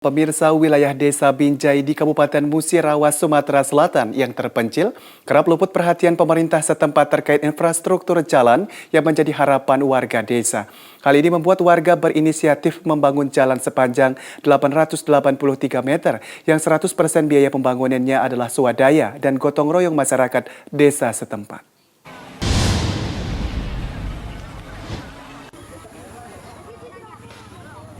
Pemirsa, wilayah Desa Binjai di Kabupaten Musirawas, Sumatera Selatan yang terpencil kerap luput perhatian pemerintah setempat terkait infrastruktur jalan yang menjadi harapan warga desa. Hal ini membuat warga berinisiatif membangun jalan sepanjang 883 meter yang 100% biaya pembangunannya adalah swadaya dan gotong royong masyarakat desa setempat.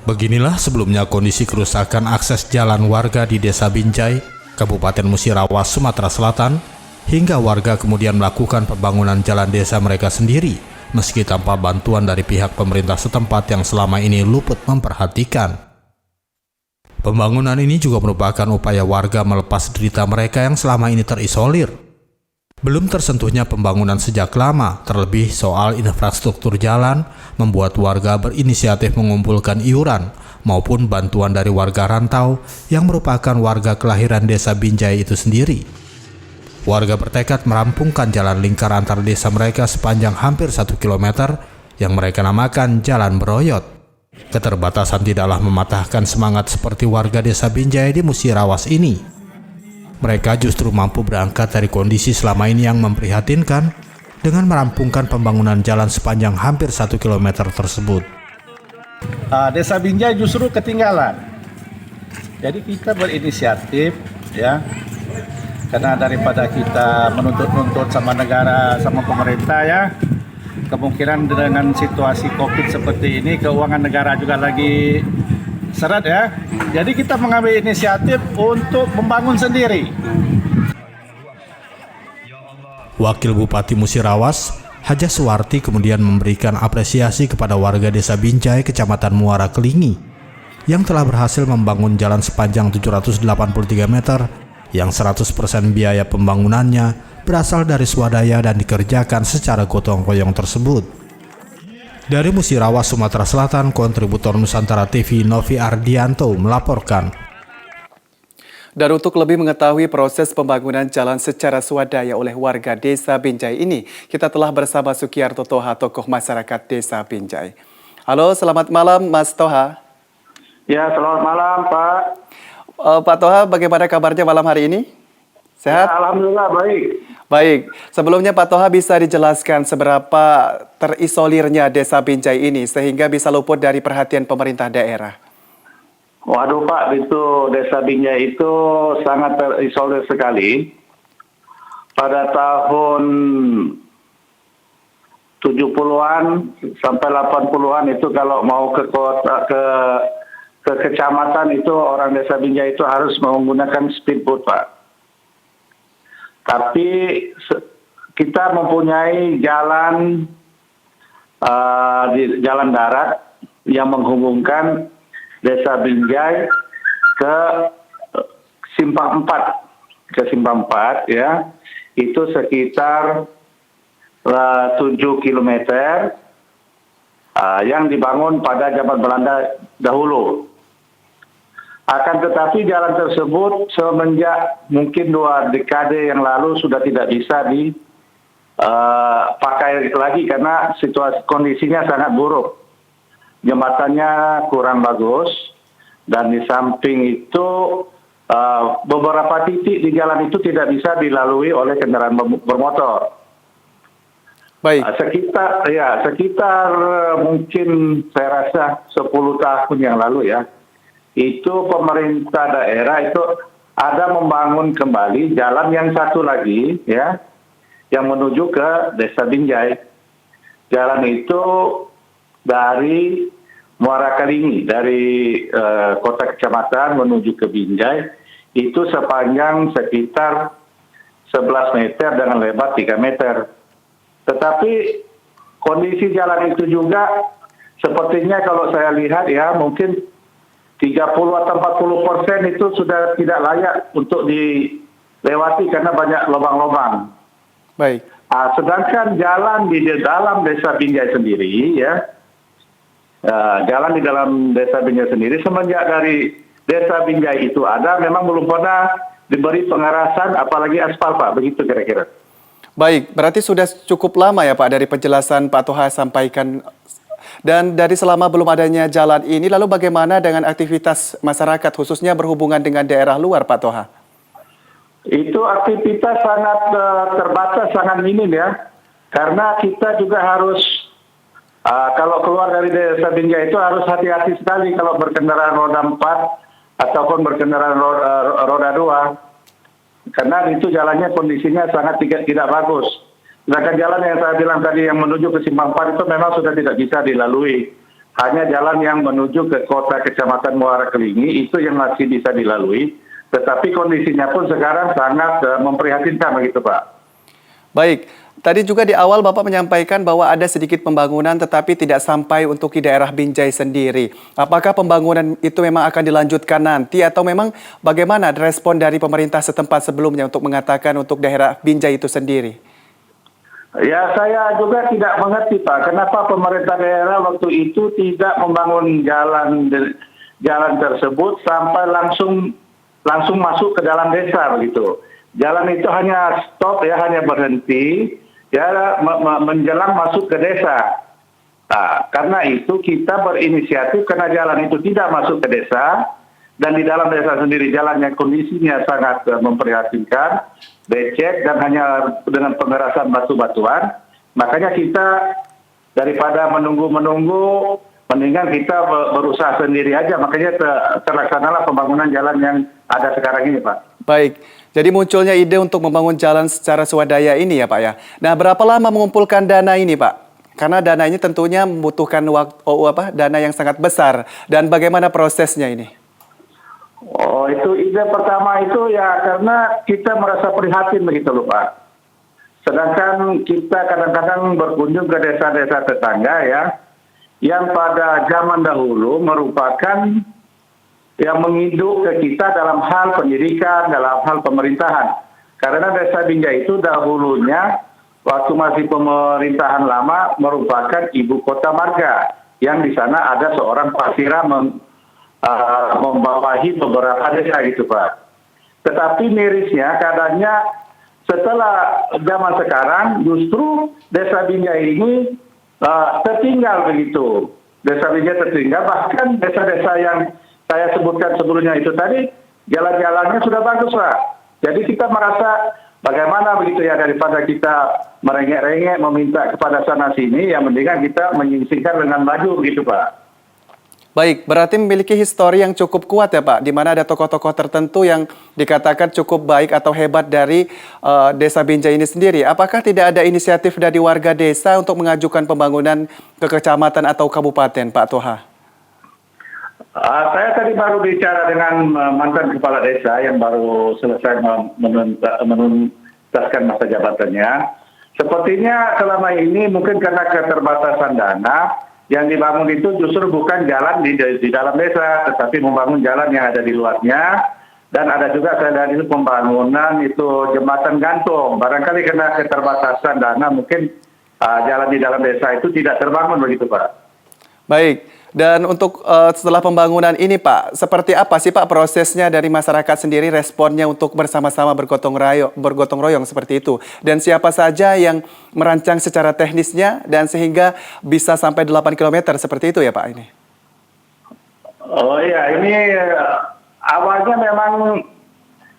Beginilah sebelumnya kondisi kerusakan akses jalan warga di Desa Binjai, Kabupaten Musirawas, Sumatera Selatan, hingga warga kemudian melakukan pembangunan jalan desa mereka sendiri, meski tanpa bantuan dari pihak pemerintah setempat yang selama ini luput memperhatikan. Pembangunan ini juga merupakan upaya warga melepas derita mereka yang selama ini terisolir. Belum tersentuhnya pembangunan sejak lama, terlebih soal infrastruktur jalan, membuat warga berinisiatif mengumpulkan iuran maupun bantuan dari warga rantau yang merupakan warga kelahiran Desa Binjai itu sendiri. Warga bertekad merampungkan jalan lingkar antar desa mereka sepanjang hampir 1 km yang mereka namakan Jalan Beroyot. Keterbatasan tidaklah mematahkan semangat seperti warga Desa Binjai di Musirawas ini. Mereka justru mampu berangkat dari kondisi selama ini yang memprihatinkan dengan merampungkan pembangunan jalan sepanjang hampir 1 km tersebut. Desa Binjai justru ketinggalan. Jadi kita berinisiatif ya, karena daripada kita menuntut-nuntut sama negara, sama pemerintah ya, kemungkinan dengan situasi COVID seperti ini, keuangan negara juga lagi seret ya. Jadi kita mengambil inisiatif untuk membangun sendiri. Wakil Bupati Musirawas, Haja Suwarti kemudian memberikan apresiasi kepada warga Desa Binjai, Kecamatan Muara Kelingi, yang telah berhasil membangun jalan sepanjang 783 meter yang 100% biaya pembangunannya berasal dari swadaya dan dikerjakan secara gotong royong tersebut. Dari Musirawas, Sumatera Selatan, kontributor Nusantara TV Novi Ardianto melaporkan. Dan untuk lebih mengetahui proses pembangunan jalan secara swadaya oleh warga Desa Binjai ini, kita telah bersama Sukiarto Toha, tokoh masyarakat Desa Binjai. Halo, selamat malam Mas Toha. Ya, selamat malam Pak. Pak Toha, bagaimana kabarnya malam hari ini? Sehat? Ya, alhamdulillah baik. Baik, sebelumnya Pak Toha bisa dijelaskan seberapa terisolirnya Desa Binjai ini sehingga bisa luput dari perhatian pemerintah daerah? Waduh Pak, itu Desa Binjai itu sangat terisolir sekali. Pada tahun 70-an sampai 80-an itu kalau mau ke kota, ke kecamatan itu orang Desa Binjai itu harus menggunakan speedboat Pak. Tapi kita mempunyai jalan di jalan darat yang menghubungkan Desa Binjai ke Simpang 4 ya. Itu sekitar 7 km yang dibangun pada zaman Belanda dahulu. Akan tetapi jalan tersebut semenjak mungkin 2 dekade yang lalu sudah tidak bisa dipakai lagi karena situasi kondisinya sangat buruk. Jembatannya kurang bagus dan di samping itu beberapa titik di jalan itu tidak bisa dilalui oleh kendaraan bermotor. Baik. Sekitar mungkin saya rasa 10 tahun yang lalu ya. Itu pemerintah daerah itu ada membangun kembali jalan yang satu lagi ya, yang menuju ke Desa Binjai. Jalan itu dari Muara Kelingi, dari kota kecamatan menuju ke Binjai, itu sepanjang sekitar 11 meter dengan lebar 3 meter. Tetapi kondisi jalan itu juga sepertinya kalau saya lihat ya mungkin 30 atau 40% itu sudah tidak layak untuk dilewati karena banyak lubang-lubang. Baik. Sedangkan jalan di dalam Desa Binjai sendiri ya, jalan di dalam Desa Binjai sendiri semenjak dari Desa Binjai itu ada memang belum pernah diberi pengerasan apalagi aspal Pak, begitu kira-kira. Baik, berarti sudah cukup lama ya Pak dari penjelasan Pak Toha sampaikan Dan dari selama belum adanya jalan ini, lalu bagaimana dengan aktivitas masyarakat, khususnya berhubungan dengan daerah luar, Pak Toha? Itu aktivitas sangat terbatas, sangat minim ya. Karena kita juga harus, kalau keluar dari Desa Binjai itu harus hati-hati sekali kalau berkendaraan roda 4 ataupun berkendaraan roda 2. Karena itu jalannya kondisinya sangat tidak bagus. Sedangkan jalan yang saya bilang tadi yang menuju ke Simpang 4 itu memang sudah tidak bisa dilalui. Hanya jalan yang menuju ke kota Kecamatan Muara Kelingi itu yang masih bisa dilalui. Tetapi kondisinya pun sekarang sangat memprihatinkan begitu Pak. Baik, tadi juga di awal Bapak menyampaikan bahwa ada sedikit pembangunan tetapi tidak sampai untuk di daerah Binjai sendiri. Apakah pembangunan itu memang akan dilanjutkan nanti atau memang bagaimana respon dari pemerintah setempat sebelumnya untuk mengatakan untuk daerah Binjai itu sendiri? Ya, saya juga tidak mengerti Pak, kenapa pemerintah daerah waktu itu tidak membangun jalan tersebut sampai langsung masuk ke dalam desa begitu. Jalan itu hanya stop ya, hanya berhenti ya menjelang masuk ke desa. Nah, karena itu kita berinisiatif karena jalan itu tidak masuk ke desa dan di dalam desa sendiri jalannya kondisinya sangat memprihatinkan, becek dan hanya dengan pengerasan batu-batuan. Makanya kita daripada menunggu mendingan kita berusaha sendiri aja, makanya terlaksanalah pembangunan jalan yang ada sekarang ini, Pak. Baik, jadi munculnya ide untuk membangun jalan secara swadaya ini ya Pak ya. Nah, berapa lama mengumpulkan dana ini Pak? Karena dana ini tentunya membutuhkan dana yang sangat besar. Dan bagaimana prosesnya ini? Oh, itu ide pertama itu ya karena kita merasa prihatin begitu loh Pak. Sedangkan kita kadang-kadang berkunjung ke desa-desa tetangga ya, yang pada zaman dahulu merupakan yang menginduk ke kita dalam hal pendidikan, dalam hal pemerintahan. Karena Desa Binjai itu dahulunya waktu masih pemerintahan lama merupakan ibu kota marga, yang di sana ada seorang pasira membawahi beberapa desa gitu Pak. Tetapi mirisnya keadaannya setelah zaman sekarang justru Desa Binjai ini tertinggal begitu. Desa Binjai tertinggal, bahkan desa-desa yang saya sebutkan sebelumnya itu tadi, jalan-jalannya sudah bagus Pak. Jadi kita merasa bagaimana begitu ya, daripada kita merengek-rengek meminta kepada sana sini, yang mendingan kita menyingsingkan dengan maju gitu Pak. Baik, berarti memiliki histori yang cukup kuat ya Pak, di mana ada tokoh-tokoh tertentu yang dikatakan cukup baik atau hebat dari Desa Binjai ini sendiri. Apakah tidak ada inisiatif dari warga desa untuk mengajukan pembangunan ke kecamatan atau kabupaten, Pak Toha? Saya tadi baru bicara dengan mantan kepala desa yang baru selesai menuntaskan masa jabatannya. Sepertinya selama ini mungkin karena keterbatasan dana, yang dibangun itu justru bukan jalan di dalam desa, tetapi membangun jalan yang ada di luarnya. Dan ada juga saya lihat itu pembangunan itu jembatan gantung. Barangkali karena keterbatasan dana mungkin jalan di dalam desa itu tidak terbangun begitu Pak. Baik, dan untuk setelah pembangunan ini Pak, seperti apa sih Pak prosesnya dari masyarakat sendiri, responnya untuk bersama-sama bergotong royong seperti itu? Dan siapa saja yang merancang secara teknisnya dan sehingga bisa sampai 8 km seperti itu ya Pak ini? Oh iya, ini awalnya memang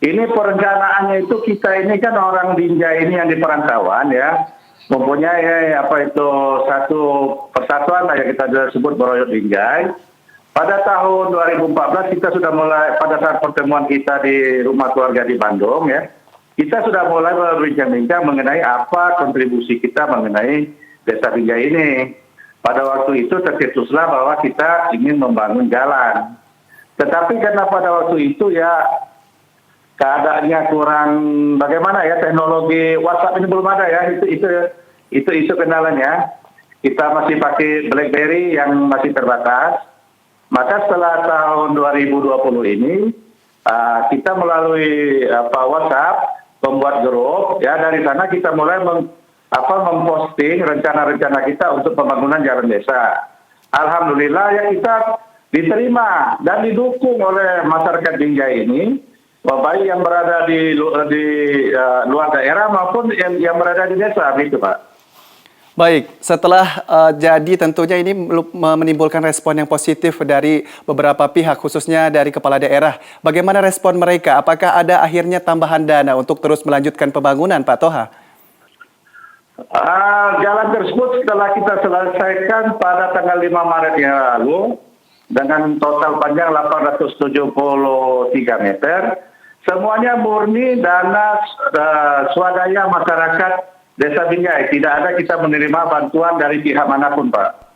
ini perencanaannya itu kita ini kan orang Binjai ini yang di perantauan ya. Mempunyai satu persatuan yang kita sebut Boroyot Binjai. Pada tahun 2014 kita sudah mulai, pada saat pertemuan kita di rumah keluarga di Bandung ya, kita sudah mulai berbincang-bincang mengenai apa kontribusi kita mengenai Desa Binjai ini. Pada waktu itu tercetuslah bahwa kita ingin membangun jalan. Tetapi karena pada waktu itu ya keadaannya kurang, bagaimana ya, teknologi WhatsApp ini belum ada ya, itu kendalanya. Kita masih pakai BlackBerry yang masih terbatas. Maka setelah tahun 2020 ini kita melalui WhatsApp membuat grup ya, dari sana kita mulai memposting rencana-rencana kita untuk pembangunan jalan desa. Alhamdulillah ya, kita diterima dan didukung oleh masyarakat Binjai ini, baik yang berada di luar daerah maupun yang berada di desa, gitu Pak. Baik, setelah jadi tentunya ini menimbulkan respon yang positif dari beberapa pihak, khususnya dari kepala daerah. Bagaimana respon mereka? Apakah ada akhirnya tambahan dana untuk terus melanjutkan pembangunan, Pak Toha? Jalan tersebut setelah kita selesaikan pada tanggal 5 Maret yang lalu dengan total panjang 873 meter. Semuanya murni dana swadaya masyarakat Desa Binjai. Tidak ada kita menerima bantuan dari pihak manapun, Pak.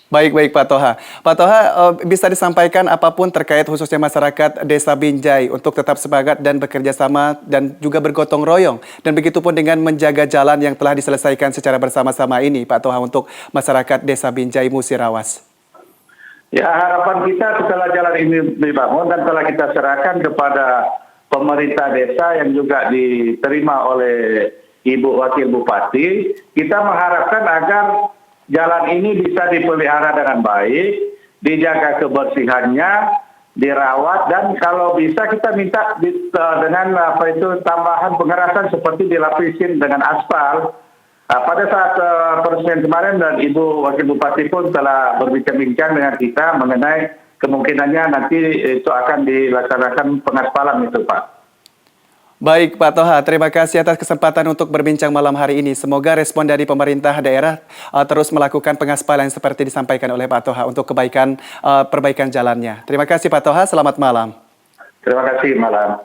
Baik Pak Toha. Pak Toha, bisa disampaikan apapun terkait khususnya masyarakat Desa Binjai untuk tetap semangat dan bekerja sama dan juga bergotong royong. Dan begitu pun dengan menjaga jalan yang telah diselesaikan secara bersama-sama ini, Pak Toha, untuk masyarakat Desa Binjai Musirawas. Ya, harapan kita setelah jalan ini dibangun dan telah kita serahkan kepada pemerintah desa yang juga diterima oleh Ibu Wakil Bupati, kita mengharapkan agar jalan ini bisa dipelihara dengan baik, dijaga kebersihannya, dirawat, dan kalau bisa kita minta dengan tambahan pengerasan seperti dilapisin dengan aspal. Pada saat Presiden kemarin dan Ibu Wakil Bupati pun telah berbincang-bincang dengan kita mengenai kemungkinannya nanti itu akan dilaksanakan pengaspalan itu, Pak. Baik Pak Toha, terima kasih atas kesempatan untuk berbincang malam hari ini. Semoga respon dari pemerintah daerah terus melakukan pengaspalan seperti disampaikan oleh Pak Toha untuk perbaikan jalannya. Terima kasih Pak Toha, selamat malam. Terima kasih, malam.